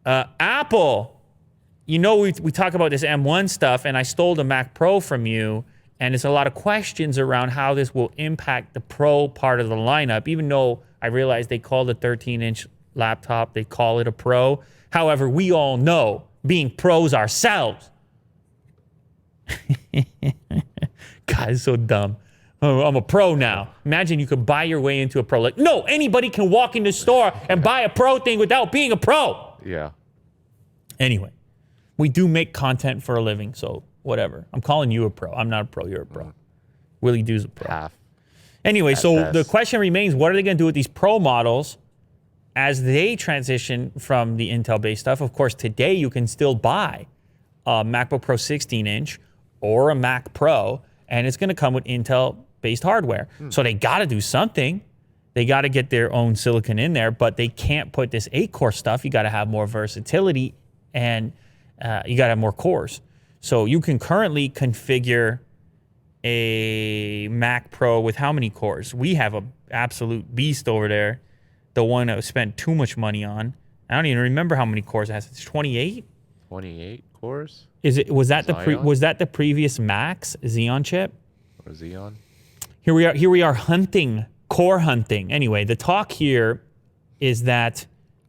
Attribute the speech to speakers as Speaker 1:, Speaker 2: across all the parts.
Speaker 1: Apple, you know, we talk about this M1 stuff, and I stole the Mac Pro from you, and there's a lot of questions around how this will impact the Pro part of the lineup, even though I realize they call the 13-inch laptop, they call it a Pro. However, we all know, being pros ourselves. God, it's so dumb. Oh, I'm a pro now. Imagine you could buy your way into a pro. Like, no, anybody can walk in the store and buy a pro thing without being a pro.
Speaker 2: Yeah.
Speaker 1: Anyway, we do make content for a living, so whatever. I'm calling you a pro. I'm not a pro. You're a pro. Willie Doo's a pro.
Speaker 2: Half.
Speaker 1: Anyway, so
Speaker 2: best.
Speaker 1: the question remains, what are they going to do with these pro models as they transition from the Intel-based stuff? Of course, today you can still buy a MacBook Pro 16-inch or a Mac Pro, and it's going to come with Intel-based hardware. So they got to do something. They got to get their own silicon in there, but they can't put this 8-core stuff. You got to have more versatility, and you got to have more cores. So you can currently configure a Mac Pro with how many cores? We have an absolute beast over there, the one that was spent too much money on. I don't even remember how many cores it has. It's 28?
Speaker 2: 28 cores?
Speaker 1: Was that
Speaker 2: Xeon?
Speaker 1: the previous Max Xeon chip?
Speaker 2: Or Xeon?
Speaker 1: Here we are hunting, core hunting. Anyway, the talk here is that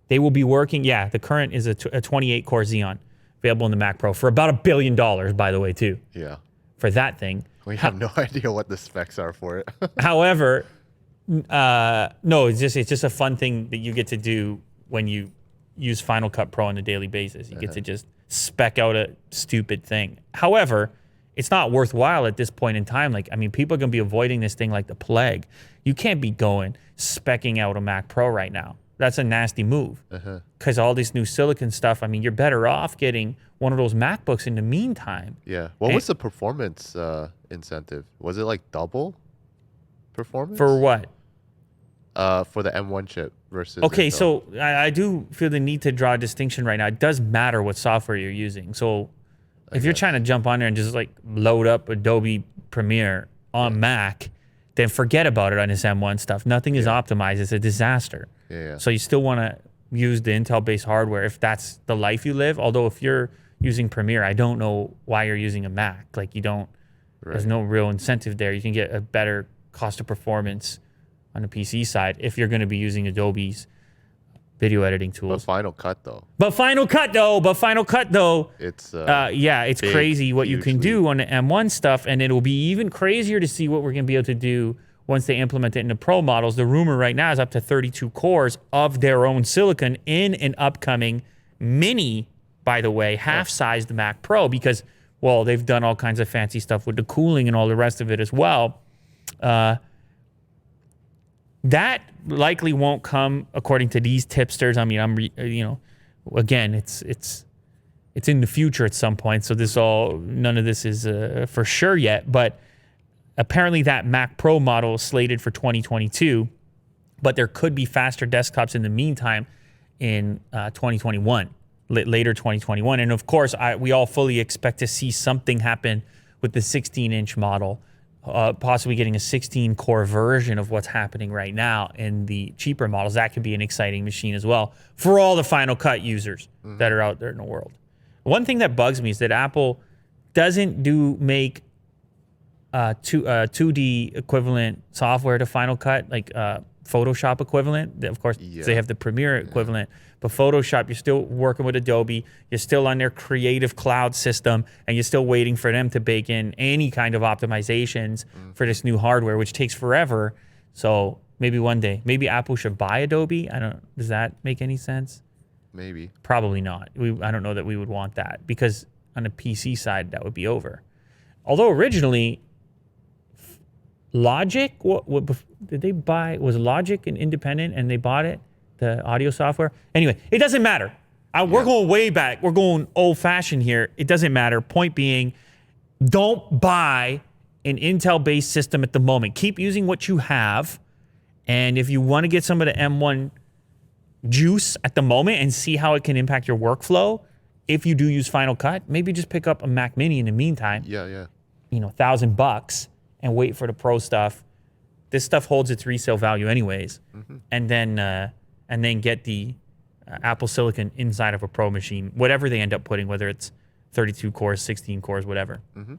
Speaker 1: they will be working, the current is a 28-core Xeon available in the Mac Pro for about $1 billion, by the way, too,
Speaker 2: Yeah.
Speaker 1: for that thing.
Speaker 2: We have no idea what the specs are for it.
Speaker 1: However, no, it's just a fun thing that you get to do when you use Final Cut Pro on a daily basis. You get to just spec out a stupid thing. However, it's not worthwhile at this point in time. Like, I mean, people are going to be avoiding this thing like the plague. You can't be going specking out a Mac Pro right now. That's a nasty move. Because all this new silicon stuff, I mean, you're better off getting one of those MacBooks in the meantime.
Speaker 2: Yeah. What was the performance incentive? Was it like double performance?
Speaker 1: For what?
Speaker 2: For the M1 chip versus
Speaker 1: Okay,
Speaker 2: Intel.
Speaker 1: so I do feel the need to draw a distinction right now. It does matter what software you're using. So if you're trying to jump on there and just like load up Adobe Premiere on Mac, then forget about it on this M1 stuff. Nothing is optimized. It's a disaster.
Speaker 2: Yeah.
Speaker 1: So you still want to use the Intel-based hardware if that's the life you live. Although if you're using Premiere, I don't know why you're using a Mac. Like, you don't, there's no real incentive there. You can get a better cost of performance on the PC side if you're going to be using Adobe's video editing
Speaker 2: But
Speaker 1: tools.
Speaker 2: Final Cut though.
Speaker 1: But Final Cut though,
Speaker 2: It's
Speaker 1: it's
Speaker 2: big,
Speaker 1: crazy what you can
Speaker 2: huge
Speaker 1: do on the M1 stuff, and it'll be even crazier to see what we're going to be able to do once they implement it in the Pro models. The rumor right now is up to 32 cores of their own silicon in an upcoming mini, by the way, half-sized Mac Pro, because, well, they've done all kinds of fancy stuff with the cooling and all the rest of it as well. That likely won't come according to these tipsters. I mean, again, it's in the future at some point. So none of this is for sure yet. But apparently that Mac Pro model is slated for 2022, but there could be faster desktops in the meantime in 2021, later 2021. And of course, we all fully expect to see something happen with the 16-inch model. Possibly getting a 16-core version of what's happening right now in the cheaper models. That could be an exciting machine as well for all the Final Cut users that are out there in the world. One thing that bugs me is that Apple doesn't make 2D equivalent software to Final Cut, like Photoshop equivalent. Of course, they have the Premiere equivalent. But Photoshop, you're still working with Adobe. You're still on their Creative Cloud system, and you're still waiting for them to bake in any kind of optimizations for this new hardware, which takes forever. So maybe one day, maybe Apple should buy Adobe. Does that make any sense?
Speaker 2: maybe.
Speaker 1: Probably not. I don't know that we would want that, because on the PC side, that would be over. Although originally, Logic, what did they buy? Was Logic an independent and they bought it? The audio software? Anyway, it doesn't matter. We're going way back. We're going old-fashioned here. It doesn't matter. Point being, don't buy an Intel-based system at the moment. Keep using what you have. And if you want to get some of the M1 juice at the moment and see how it can impact your workflow, if you do use Final Cut, maybe just pick up a Mac Mini in the meantime.
Speaker 2: Yeah.
Speaker 1: $1,000 and wait for the Pro stuff. This stuff holds its resale value anyways. And then get the Apple Silicon inside of a Pro machine, whatever they end up putting, whether it's 32 cores, 16 cores, whatever.
Speaker 2: Mm-hmm.